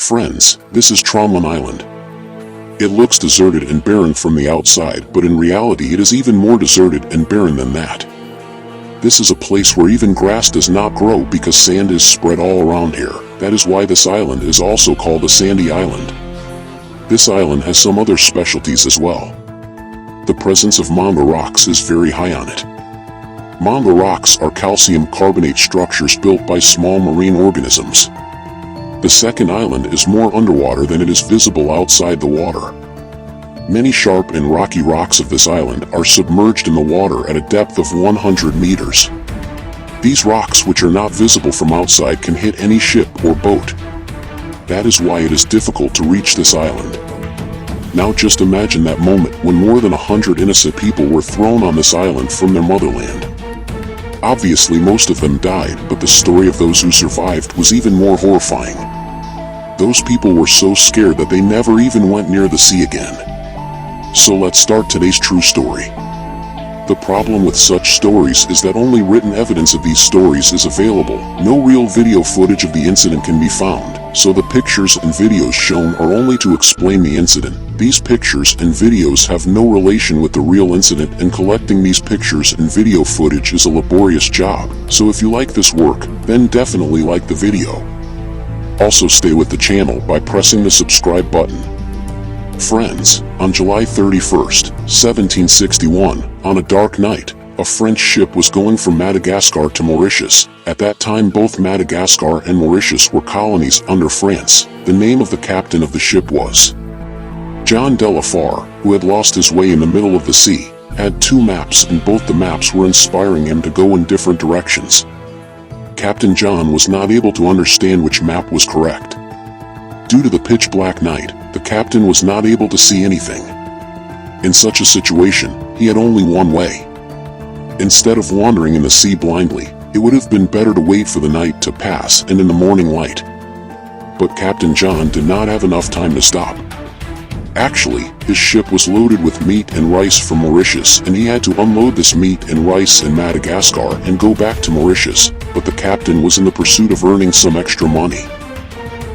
Friends, this is Traumlin Island. It looks deserted and barren from the outside, but in reality it is even more deserted and barren than that. This is a place where even grass does not grow because sand is spread all around here. That is why this island is also called a sandy island. This island has some other specialties as well. The presence of mamba rocks is very high on it. Mamba rocks are calcium carbonate structures built by small marine organisms. The second island is more underwater than it is visible outside the water. Many sharp and rocky rocks of this island are submerged in the water at a depth of 100 meters. These rocks, which are not visible from outside, can hit any ship or boat. That is why it is difficult to reach this island. Now just imagine that moment when more than 100 innocent people were thrown on this island from their motherland. Obviously most of them died, but the story of those who survived was even more horrifying. Those people were so scared that they never even went near the sea again. So let's start today's true story. The problem with such stories is that only written evidence of these stories is available. No real video footage of the incident can be found, so the pictures and videos shown are only to explain the incident. These pictures and videos have no relation with the real incident, and collecting these pictures and video footage is a laborious job. So if you like this work, then definitely like the video. Also stay with the channel by pressing the subscribe button. Friends, on July 31st, 1761, on a dark night, a French ship was going from Madagascar to Mauritius. At that time both Madagascar and Mauritius were colonies under France. The name of the captain of the ship was John de la Far, who had lost his way in the middle of the sea, had two maps, and both the maps were inspiring him to go in different directions. Captain John was not able to understand which map was correct. Due to the pitch-black night, the captain was not able to see anything. In such a situation, he had only one way. Instead of wandering in the sea blindly, it would have been better to wait for the night to pass and in the morning light. But Captain John did not have enough time to stop. Actually, his ship was loaded with meat and rice from Mauritius, and he had to unload this meat and rice in Madagascar and go back to Mauritius, but the captain was in the pursuit of earning some extra money.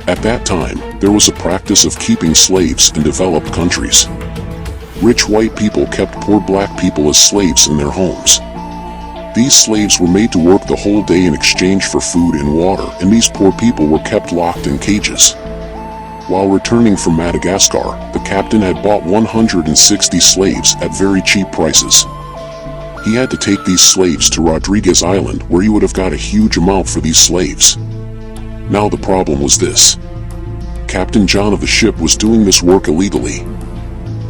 At that time, there was a practice of keeping slaves in developed countries. Rich white people kept poor black people as slaves in their homes. These slaves were made to work the whole day in exchange for food and water, and these poor people were kept locked in cages. While returning from Madagascar, the captain had bought 160 slaves at very cheap prices. He had to take these slaves to Rodriguez Island, where he would have got a huge amount for these slaves. Now the problem was this. Captain John of the ship was doing this work illegally.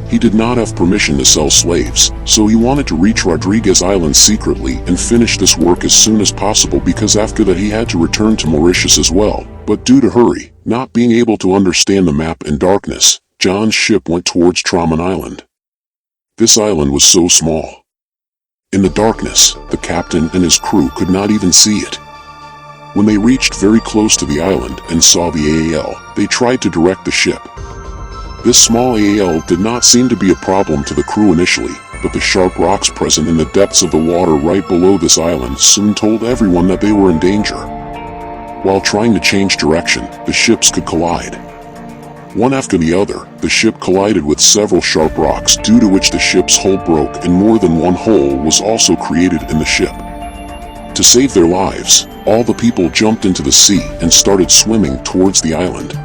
He did not have permission to sell slaves, so he wanted to reach Rodriguez Island secretly and finish this work as soon as possible, because after that he had to return to Mauritius as well. But due to hurry, not being able to understand the map in darkness, John's ship went towards Traumlin Island. This island was so small. In the darkness, the captain and his crew could not even see it. When they reached very close to the island and saw the AAL, they tried to direct the ship. This small AAL did not seem to be a problem to the crew initially, but the sharp rocks present in the depths of the water right below this island soon told everyone that they were in danger. While trying to change direction, the ships could collide. One after the other, the ship collided with several sharp rocks, due to which the ship's hull broke and more than one hole was also created in the ship. To save their lives, all the people jumped into the sea and started swimming towards the island.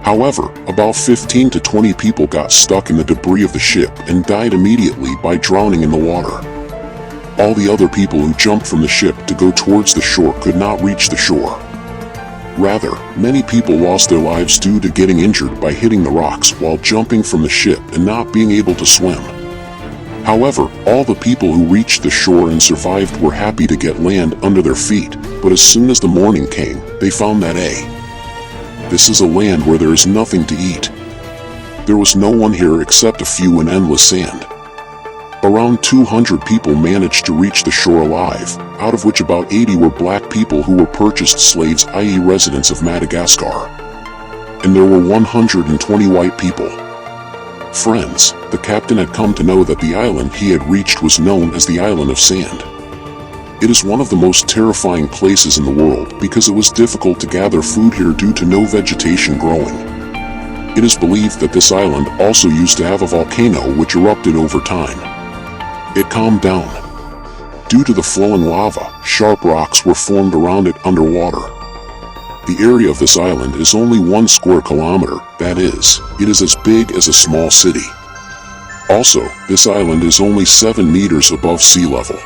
However, about 15 to 20 people got stuck in the debris of the ship and died immediately by drowning in the water. All the other people who jumped from the ship to go towards the shore could not reach the shore. Rather, many people lost their lives due to getting injured by hitting the rocks while jumping from the ship and not being able to swim. However, all the people who reached the shore and survived were happy to get land under their feet, but as soon as the morning came, they found that this is a land where there is nothing to eat. There was no one here except a few in endless sand. Around 200 people managed to reach the shore alive, out of which about 80 were black people who were purchased slaves, i.e. residents of Madagascar. And there were 120 white people. Friends, the captain had come to know that the island he had reached was known as the Island of Sand. It is one of the most terrifying places in the world because it was difficult to gather food here due to no vegetation growing. It is believed that this island also used to have a volcano which erupted over time. It calmed down. Due to the flowing lava, sharp rocks were formed around it underwater. The area of this island is only 1 square kilometer, that is, it is as big as a small city. Also, this island is only 7 meters above sea level.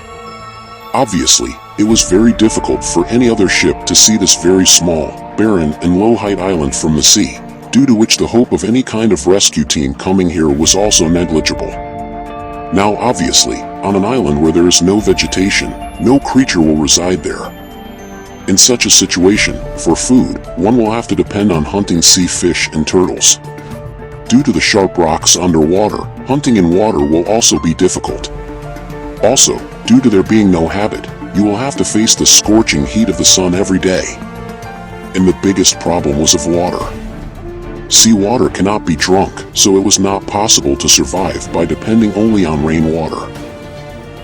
Obviously, it was very difficult for any other ship to see this very small, barren, and low-height island from the sea, due to which the hope of any kind of rescue team coming here was also negligible. Now obviously, on an island where there is no vegetation, no creature will reside there. In such a situation, for food, one will have to depend on hunting sea fish and turtles. Due to the sharp rocks underwater, hunting in water will also be difficult. Also, due to there being no habit, you will have to face the scorching heat of the sun every day. And the biggest problem was of water. Seawater cannot be drunk, so it was not possible to survive by depending only on rainwater.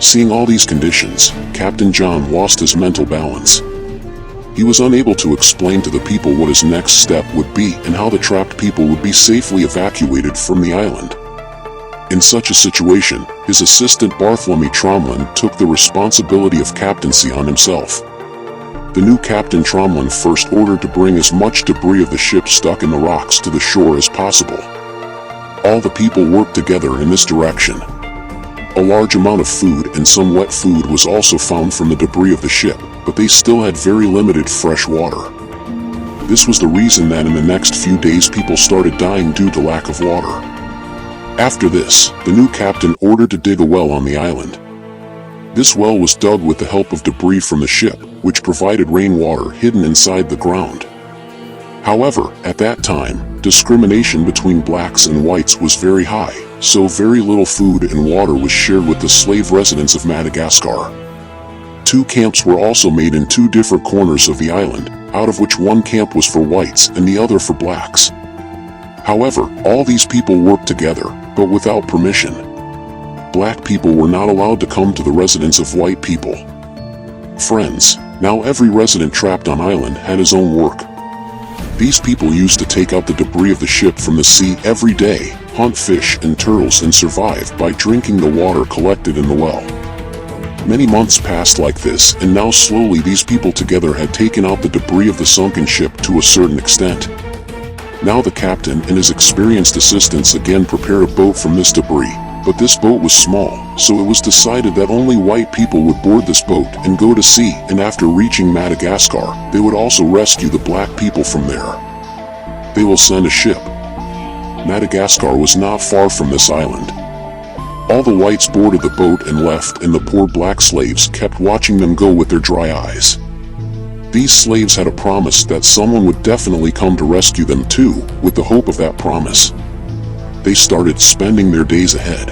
Seeing all these conditions, Captain John lost his mental balance. He was unable to explain to the people what his next step would be and how the trapped people would be safely evacuated from the island. In such a situation, his assistant Bartholomew Tromlin took the responsibility of captaincy on himself. The new Captain Tromlin first ordered to bring as much debris of the ship stuck in the rocks to the shore as possible. All the people worked together in this direction. A large amount of food and some wet food was also found from the debris of the ship, but they still had very limited fresh water. This was the reason that in the next few days people started dying due to lack of water. After this, the new captain ordered to dig a well on the island. This well was dug with the help of debris from the ship, which provided rainwater hidden inside the ground. However, at that time, discrimination between blacks and whites was very high, so very little food and water was shared with the slave residents of Madagascar. 2 camps were also made in 2 different corners of the island, out of which one camp was for whites and the other for blacks. However, all these people worked together, but without permission. Black people were not allowed to come to the residence of white people. Friends, now every resident trapped on island had his own work. These people used to take out the debris of the ship from the sea every day, hunt fish and turtles and survive by drinking the water collected in the well. Many months passed like this, and now slowly these people together had taken out the debris of the sunken ship to a certain extent. Now the captain and his experienced assistants again prepared a boat from this debris, but this boat was small, so it was decided that only white people would board this boat and go to sea, and after reaching Madagascar, they would also rescue the black people from there. They will send a ship. Madagascar was not far from this island. All the whites boarded the boat and left, and the poor black slaves kept watching them go with their dry eyes. These slaves had a promise that someone would definitely come to rescue them too, with the hope of that promise. They started spending their days ahead.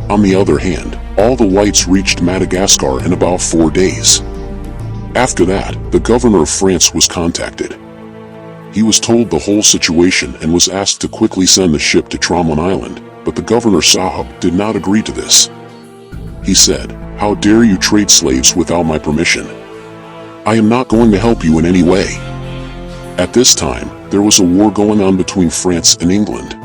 On the other hand, all the whites reached Madagascar in about 4 days. After that, the governor of France was contacted. He was told the whole situation and was asked to quickly send the ship to Tromlin Island, but the governor Sahib did not agree to this. He said, "How dare you trade slaves without my permission? I am not going to help you in any way." At this time, there was a war going on between France and England.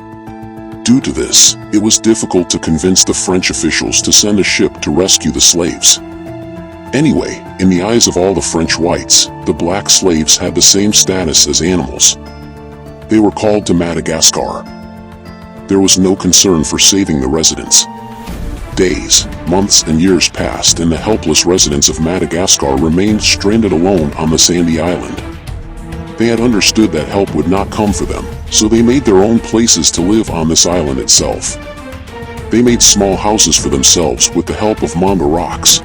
Due to this, it was difficult to convince the French officials to send a ship to rescue the slaves. Anyway, in the eyes of all the French whites, the black slaves had the same status as animals. They were called to Madagascar. There was no concern for saving the residents. Days, months, and years passed, and the helpless residents of Madagascar remained stranded alone on the sandy island. They had understood that help would not come for them, so they made their own places to live on this island itself. They made small houses for themselves with the help of mamba rocks.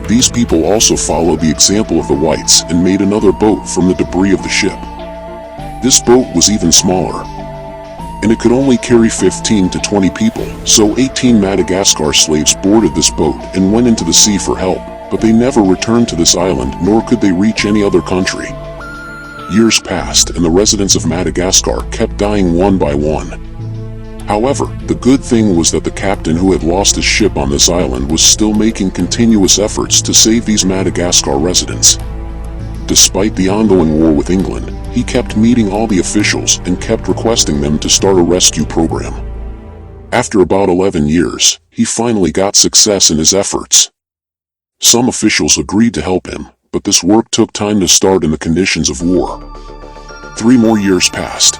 These people also followed the example of the whites and made another boat from the debris of the ship. This boat was even smaller, and it could only carry 15 to 20 people, so 18 Madagascar slaves boarded this boat and went into the sea for help, but they never returned to this island, nor could they reach any other country. Years passed, and the residents of Madagascar kept dying one by one. However, the good thing was that the captain who had lost his ship on this island was still making continuous efforts to save these Madagascar residents. Despite the ongoing war with England, he kept meeting all the officials and kept requesting them to start a rescue program. After about 11 years, he finally got success in his efforts. Some officials agreed to help him, but this work took time to start in the conditions of war. 3 more years passed.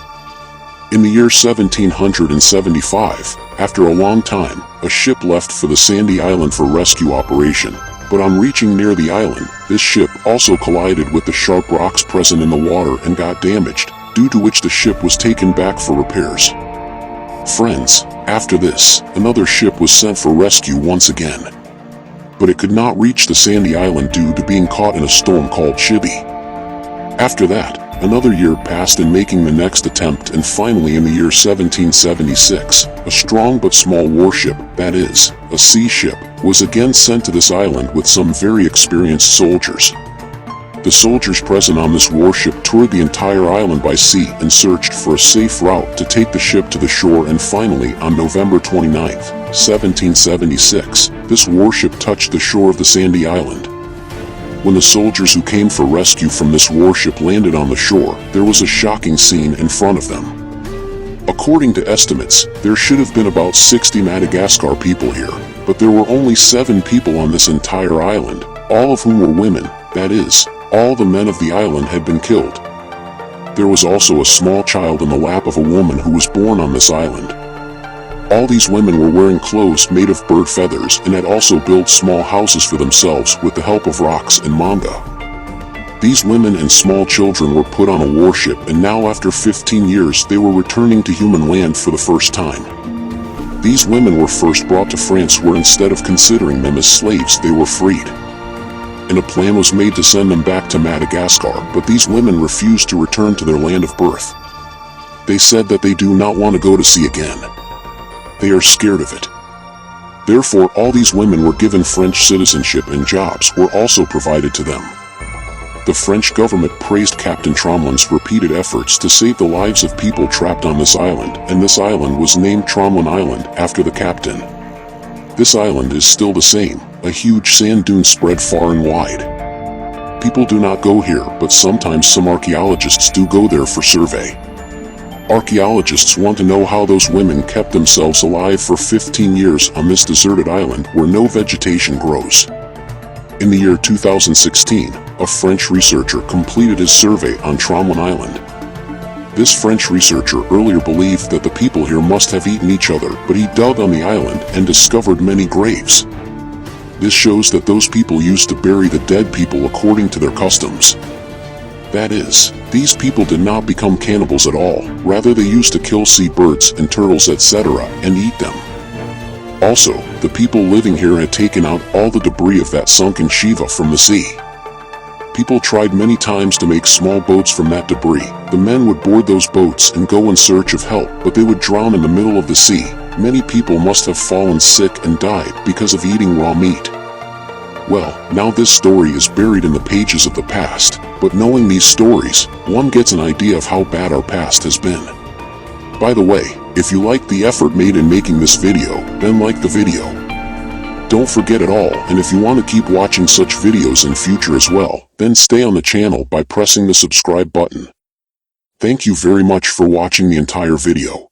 In the year 1775, after a long time, a ship left for the sandy island for rescue operation, but on reaching near the island, this ship also collided with the sharp rocks present in the water and got damaged, due to which the ship was taken back for repairs. Friends, after this, another ship was sent for rescue once again. But it could not reach the sandy island due to being caught in a storm called Chibi. After that, another year passed in making the next attempt, and finally in the year 1776, a strong but small warship, that is, a sea ship, was again sent to this island with some very experienced soldiers. The soldiers present on this warship toured the entire island by sea and searched for a safe route to take the ship to the shore, and finally, on November 29, 1776, this warship touched the shore of the sandy island. When the soldiers who came for rescue from this warship landed on the shore, there was a shocking scene in front of them. According to estimates, there should have been about 60 Madagascar people here, but there were only 7 people on this entire island, all of whom were women, that is, all the men of the island had been killed. There was also a small child in the lap of a woman who was born on this island. All these women were wearing clothes made of bird feathers and had also built small houses for themselves with the help of rocks and manga. These women and small children were put on a warship, and now after 15 years they were returning to human land for the first time. These women were first brought to France, where instead of considering them as slaves they were freed. And a plan was made to send them back to Madagascar, but these women refused to return to their land of birth. They said that they do not want to go to sea again. They are scared of it. Therefore, all these women were given French citizenship, and jobs were also provided to them. The French government praised Captain Tromlin's repeated efforts to save the lives of people trapped on this island, and this island was named Tromlin Island after the captain. This island is still the same, a huge sand dune spread far and wide. People do not go here, but sometimes some archaeologists do go there for survey. Archaeologists want to know how those women kept themselves alive for 15 years on this deserted island where no vegetation grows. In the year 2016, a French researcher completed his survey on Tromlin Island. This French researcher earlier believed that the people here must have eaten each other, but he dug on the island and discovered many graves. This shows that those people used to bury the dead people according to their customs. That is, these people did not become cannibals at all, rather they used to kill seabirds and turtles etc. and eat them. Also, the people living here had taken out all the debris of that sunken Shiva from the sea. People tried many times to make small boats from that debris. The men would board those boats and go in search of help, but they would drown in the middle of the sea. Many people must have fallen sick and died because of eating raw meat. Well, now this story is buried in the pages of the past, but knowing these stories, one gets an idea of how bad our past has been. By the way, if you liked the effort made in making this video, then like the video. Don't forget it all, and if you want to keep watching such videos in future as well, then stay on the channel by pressing the subscribe button. Thank you very much for watching the entire video.